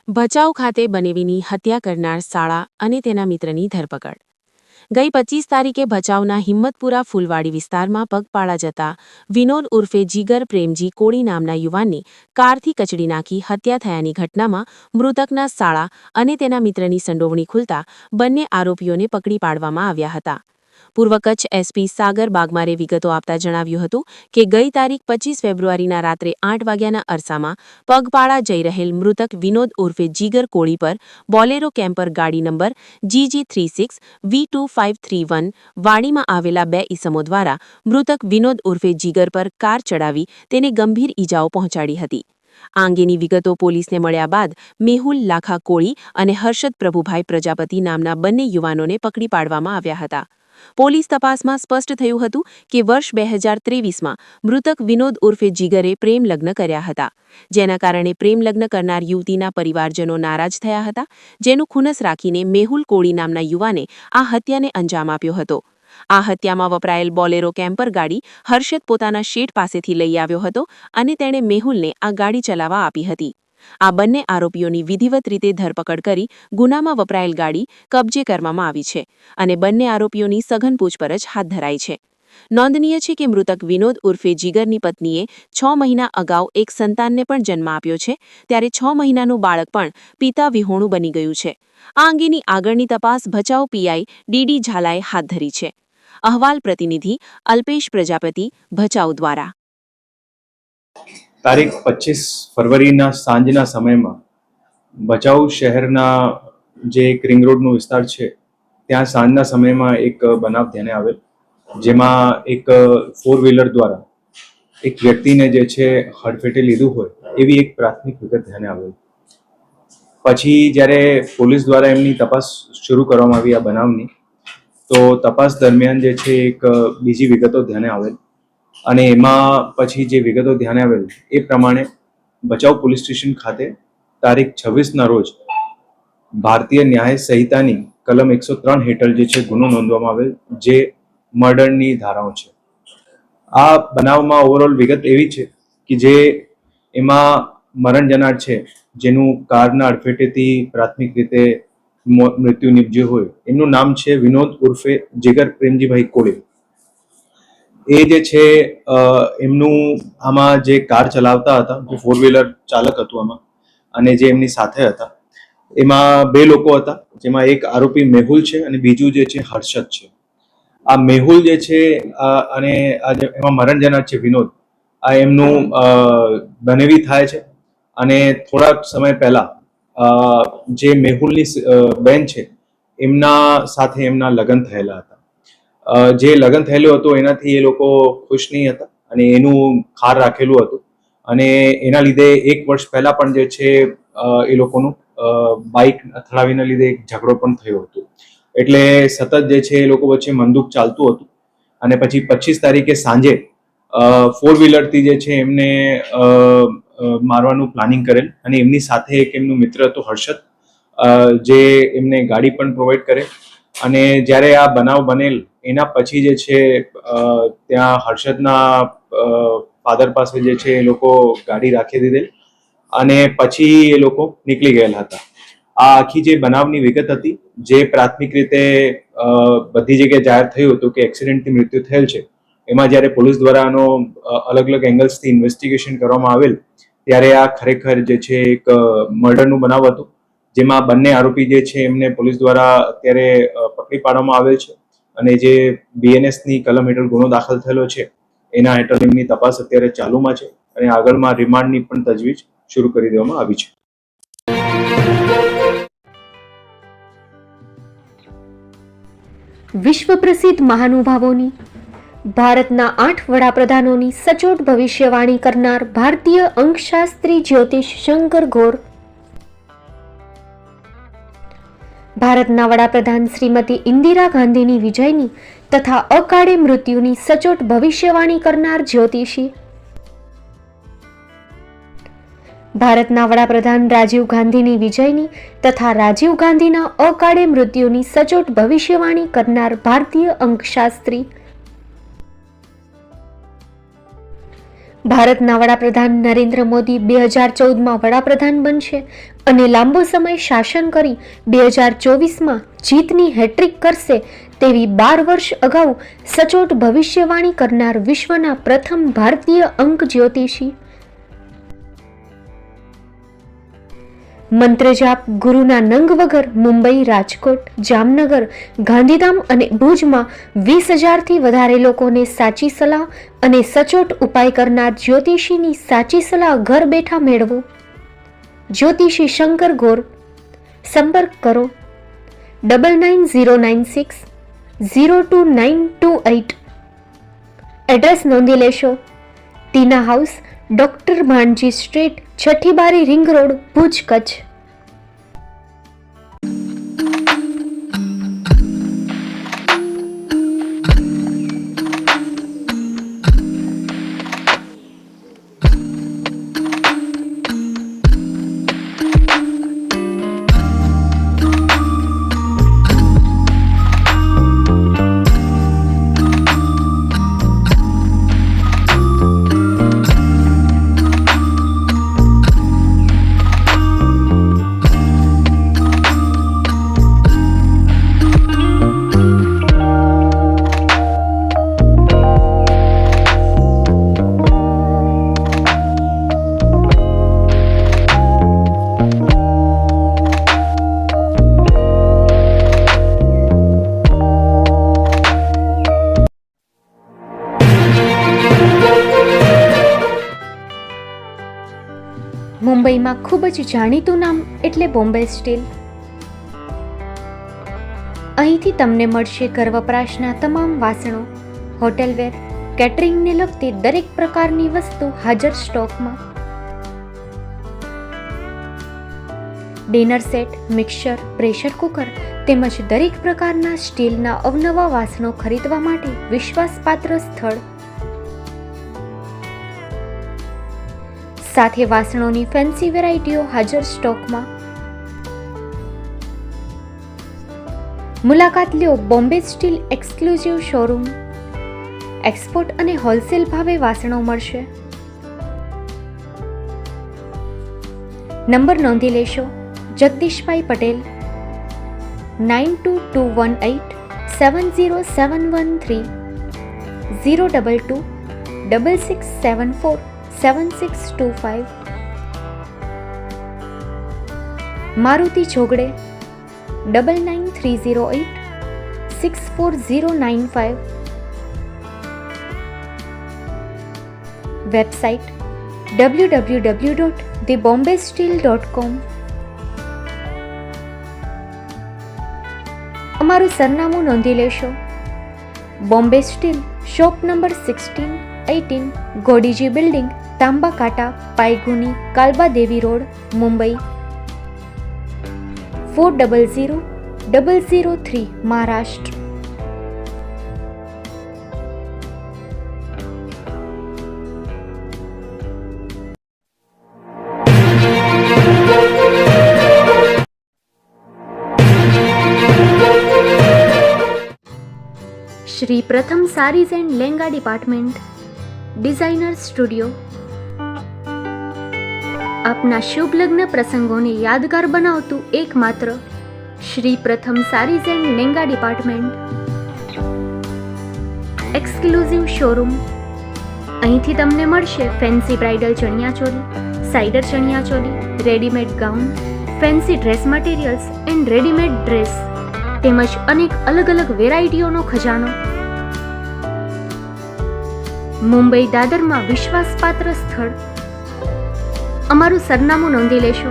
ભચાઉ ખાતે બનેવીની હત્યા કરનાર સાળા અને તેના મિત્રની ધરપકડ. ગઈ 25 તારીખે ભચાઉના હિંમતપુરા ફૂલવાડી વિસ્તારમાં પગપાળા જતા વિનોદ ઉર્ફે જીગર પ્રેમજી કોળી નામના યુવાનની કારથી કચડી નાખી હત્યા થયાની ઘટનામાં મૃતકના સાળા અને તેના મિત્રની સંડોવણી ખુલતા બંને આરોપીઓને પકડી પાડવામાં આવ્યા હતા. પૂર્વ કચ્છ એસપી સાગર બાગમારે વિગતો આપતા જણાવ્યું હતું કે ગઈ તારીખ 25 ફેબ્રુઆરીના રાત્રે 8 વાગ્યાના અરસામાં પગપાળા જઈ રહેલ મૃતક વિનોદ ઉર્ફે જીગર કોળી પર બોલેરો કેમ્પર ગાડી નંબર GG36 V2531 વાડીમાં આવેલા બે ઈસમો દ્વારા મૃતક વિનોદ ઉર્ફે જીગર પર કાર ચડાવી તેને ગંભીર ઈજાઓ પહોંચાડી હતી. આ અંગેની વિગતો પોલીસને મળ્યા બાદ મેહુલ લાખા કોળી અને હર્ષદ પ્રભુભાઈ પ્રજાપતિ નામના બંને યુવાનોને પકડી પાડવામાં આવ્યા હતા. પોલીસ તપાસમાં સ્પષ્ટ થયું હતું કે વર્ષ 2023માં મૃતક વિનોદ ઉર્ફે જીગરે પ્રેમ લગ્ન કર્યા હતા, જેના કારણે પ્રેમ લગ્ન કરનાર યુવતીના પરિવારજનો નારાજ થયા હતા, જેનું ખુનસ રાખીને મેહુલ કોળી નામના યુવાને આ હત્યાને અંજામ આપ્યો હતો. આ હત્યામાં વપરાયેલ બોલેરો કેમ્પર ગાડી હર્ષદ પોતાના શેઠ પાસેથી લઈ આવ્યો હતો અને તેણે મેહુલને આ ગાડી ચલાવવા આપી હતી. આ બંને આરોપીઓની વિધિવત રીતે ધરપકડ કરી ગુનામાં વપરાયેલ ગાડી કબજે કરવામાં આવી છે અને બંને આરોપીઓની સઘન પૂછપરછ હાથ ધરાઈ છે. નોંધનીય છે કે મૃતક વિનોદ ઉર્ફે જીગરની પત્નીએ 6 મહિના અગાઉ એક સંતાનને પણ જન્મ આપ્યો છે, ત્યારે 6 મહિનાનું બાળક પણ પિતા વિહોણું બની ગયું છે. આ અંગેની આગળની તપાસ ભચાઉ પીઆઈ ડીડી ઝાલાએ હાથ ધરી છે. અહેવાલ પ્રતિનિધિ અલ્પેશ પ્રજાપતિ, ભચાઉ દ્વારા. તારીખ 25 ફરવરીના સાંજના સમયમાં ભચાઉ શહેરના જે એક રિંગ રોડનો વિસ્તાર છે ત્યાં સાંજના સમયમાં એક બનાવ ધ્યાને આવેલ, જેમાં એક 4 વ્હીલર દ્વારા એક વ્યક્તિને જે છે હડફેટે લીધું હોય એવી એક પ્રાથમિક વિગત ધ્યાને આવેલ. પછી જ્યારે પોલીસ દ્વારા એમની તપાસ શરૂ કરવામાં આવી આ બનાવની, તો તપાસ દરમિયાન જે છે એક બીજી વિગતો ધ્યાને આવેલ અને એમાં પછી જે વિગતો ધ્યાને આવેલ એ પ્રમાણે ભચાઉ પોલીસ સ્ટેશન ખાતે તારીખ 26ના રોજ ભારતીય ન્યાય સંહિતાની કલમ 103 હેઠળ જે છે ગુનો નોંધવામાં આવેલ, જે મર્ડરની ધારાઓ છે. આ બનાવમાં ઓવરઓલ વિગત એવી છે કે જે એમાં મરણ જનાર છે, જેનું કારના અડફેટેથી પ્રાથમિક રીતે મૃત્યુ નિપજ્યું હોય, એમનું નામ છે વિનોદ ઉર્ફે જીગર પ્રેમજીભાઈ કોળી. એ જે છે એમનું આમાં જે કાર ચલાવતા હતા, જે 4 વ્હીલર ચાલક હતું આમાં, અને જે એમની સાથે હતા એમાં 2 લોકો હતા, જેમાં એક આરોપી મેહુલ છે અને બીજું જે છે હર્ષદ છે. આ મેહુલ જે છે અને એમાં મરણ જનાર છે વિનોદ, આ એમનું બનેવી થાય છે અને થોડાક સમય પહેલા જે મેહુલની બેન છે એમના સાથે એમના લગ્ન થયેલા હતા. જે લગ્ન થયેલું હતું એનાથી એ લોકો ખુશ નહીં હતા અને એનું ખાર રાખેલું હતું અને એના લીધે 1 વર્ષ પહેલા પણ જે છે એ લોકોનું બાઇક અથડાવીના લીધે એક ઝઘડો પણ થયો હતો. એટલે સતત જે છે એ લોકો વચ્ચે મનદુખ ચાલતું હતું અને પછી 25 તારીખે સાંજે 4 વ્હીલરથી જે છે એમને મારવાનું પ્લાનિંગ કરેલ અને એમની સાથે એક એમનું મિત્ર હતો હર્ષદ, જે એમને ગાડી પણ પ્રોવાઈડ કરે. અને જ્યારે આ બનાવ બનેલ એના પછી જે છે ત્યાં હર્ષદના ફાધર પાસે જે છે એ લોકો ગાડી રાખી દીધેલ અને પછી એ લોકો નીકળી ગયેલા હતા. આ આખી જે બનાવની વિગત હતી, જે પ્રાથમિક રીતે બધી જગ્યાએ જાહેર થયું હતું કે એક્સિડન્ટથી મૃત્યુ થયેલ છે, એમાં જ્યારે પોલીસ દ્વારા આનો અલગ અલગ એંગલ્સથી ઇન્વેસ્ટિગેશન કરવામાં આવેલ ત્યારે આ ખરેખર જે છે એક મર્ડરનું બનાવ હતું, જેમાં બંને આરોપી જે છે એમને પોલીસ દ્વારા અત્યારે પકડી પાડવામાં આવેલ છે અને જે BNSની કલમ હેઠળ ગુનો દાખલ થયેલો છે એના હેઠળ એમની તપાસ અત્યારે ચાલુમાં છે અને આગળમાં રિમાન્ડની પણ તજવીજ શરૂ કરી દેવામાં આવી છે. વિશ્વ પ્રસિદ્ધ મહાનુભાવોની, ભારતના 8 વડાપ્રધાનોની સચોટ ભવિષ્યવાણી કરનાર ભારતીય અંકશાસ્ત્રી જ્યોતિષ શંકર ઘોર, ભારતના વડાપ્રધાન શ્રીમતી ઇન્દિરા ગાંધીની વિજયની તથા અકાળે મૃત્યુની સચોટ ભવિષ્યવાણી કરનાર જ્યોતિષી, ભારતના વડાપ્રધાન રાજીવ ગાંધીની વિજયની તથા રાજીવ ગાંધીના અકાળે મૃત્યુની સચોટ ભવિષ્યવાણી કરનાર ભારતીય અંકશાસ્ત્રી, ભારતના વડાપ્રધાન નરેન્દ્ર મોદી 2014માં વડાપ્રધાન બનશે અને લાંબો સમય શાસન કરી 2024માં જીતની હેટ્રિક કરશે તેવી 12 વર્ષ અગાઉ સચોટ ભવિષ્યવાણી કરનાર વિશ્વના પ્રથમ ભારતીય અંક જ્યોતિષી, મંત્રજાપ ગુરુના નંગ વગર મુંબઈ, રાજકોટ, જામનગર, ગાંધીધામ અને ભુજમાં 20,000થી વધારે લોકોને સાચી સલાહ અને સચોટ ઉપાય કરનાર જ્યોતિષીની સાચી સલાહ ઘર બેઠા મેળવો. જ્યોતિષી શંકર ગોર. સંપર્ક કરો 9909602928. એડ્રેસ નોંધી લેશો. ટીના હાઉસ, ડોક્ટર ભાણજી સ્ટ્રીટ, છઠ્ઠી બારી, રિંગ રોડ, ભુજ, કચ્છ. મુંબઈમાં ખૂબ જ જાણીતું નામ એટલે બોમ્બે સ્ટીલ. અહીંથી તમને મળશે ઘર વપરાશના તમામ વાસણો, હોટેલવેર, કેટરિંગને લગતી દરેક પ્રકારની વસ્તુ હાજર સ્ટોકમાં. Dinner set, mixer, pressure cooker તેમજ દરેક પ્રકારના સ્ટીલના અવનવા વાસણો ખરીદવા માટે વિશ્વાસપાત્ર સ્થળ. સાથે વાસણોની ફેન્સી વેરાયટીઓ હાજર સ્ટોકમાં. મુલાકાત લ્યો Bombay steel exclusive showroom. Export અને હોલસેલ ભાવે વાસણો મળશે. નંબર નોંધી લેશો. જગદીશભાઈ પટેલ 9221870713 022 6674 7625. મારુતિ જોગડે 9930864095. Website www.thebombasteel.com. અમારું સરનામું નોંધી લેશો. Bombay steel, shop number 16-18, Godiji building, Tamba Kanta, Payguni, Kalba Devi road, Mumbai 400003, Maharashtra. Shri Pratham sarees and langa department, designer studio. આપના શુભ લગ્ન પ્રસંગોને યાદગાર બનાવતું એકમાત્ર Shri Pratham sarees and langa department. Exclusive showroom. અહીંથી તમને મળશે fancy bridal chaniya choli, cider chaniya choli, readymade gown, fancy dress materials and readymade dress તેમજ અનેક અલગ અલગ વેરાયટીઓનો ખજાનો. મુંબઈ દાદરમાં વિશ્વાસપાત્ર સ્થળ. અમારું સરનામું નોંધી લેશો.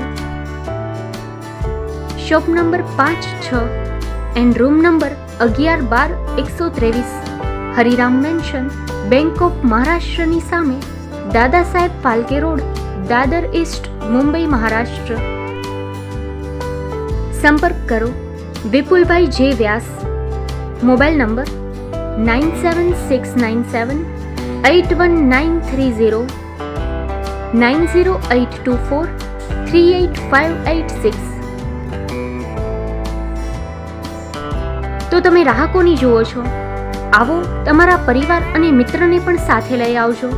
Shop number 5-6 and room number 11-12-123, Hariram mansion, bank of મહારાષ્ટ્રની સામે, દાદા સાહેબ ફાલ્કે રોડ, દાદર ઈસ્ટ, મુંબઈ, મહારાષ્ટ્ર. સંપર્ક કરો વિપુલભાઈ જે વ્યાસ. Mobile number 9769781930, 9082438586. તો તમે રાહ કોની જુઓ છો? આવો, તમારા પરિવાર અને મિત્રને પણ સાથે લઈ આવજો.